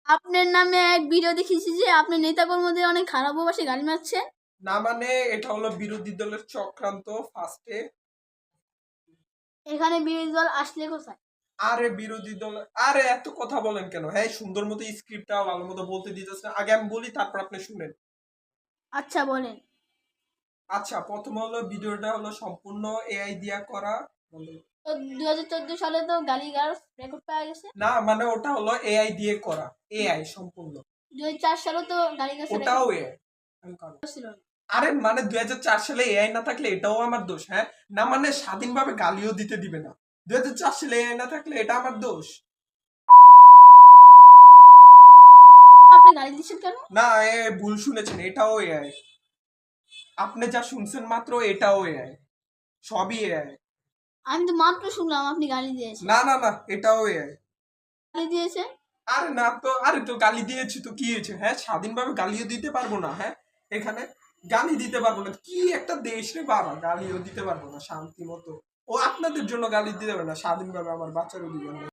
আপনার নামে এক ভিডিও দেখেছি যে আপনি নেতাকর্মীদের অনেক খারাপ ভাষায় গালি মারছেন। না মানে এটা হলো বিরোধী দলের চক্রান্ত ফার্স্টে। এখানে বিরোধী দল আসলে কোথায়? আরে বিরোধী দল, আরে এত কথা বলেন কেন? হ্যাঁ, সুন্দর মতো স্ক্রিপ্টটা ভালো মতো বলতে দিতেছে না। আগে আমি বলি, তারপর আপনি শুনেন। আচ্ছা বলেন। আচ্ছা, প্রথম হলো ভিডিওটা হলো সম্পূর্ণ এআই দিয়া করা। তো 2014 সালে তো গালিগালাজ রেকর্ড পাওয়া গেছে। না মানে ওটা হলো এআই দিয়ে করা, এআই সম্পূর্ণ। 2004 সালে তো গালিগালাজ ওটাও রেকর্ড এআই। ছিল না। আরে মানে 2004 সালে এআই না থাকলে এটাও আমার দোষ? হ্যাঁ, না মানে স্বাধীনভাবে গালিও দিতে দিবে না। 2004 সালে এআই না থাকলে এটা আমার দোষ? আপনি গালি দিচ্ছেন কেন? না, ভুল শুনেছেন, এটাও এআই। আপনি যা শুনছেন মাত্র, এটাও এআই, সবই এআই। আমি তো মাত্র শুনলাম আপনি গালি দিয়েছেন। না না না, এটাও এআই। গালি দিয়েছেন? আরে না তো, আরে তো গালি দিয়েছি তো কি হয়েছে? হ্যাঁ, স্বাধীনভাবে গালিও দিতে পারবো না? হ্যাঁ, এখানে গালি দিতে পারবো না? কি একটা দেশ রে বাবা, গালিও দিতে পারবো না শান্তি মতো? ও আপনাদের জন্য গালি দিতে পারবে না, স্বাধীনভাবে আমার বাচ্চার অধিকার নেই।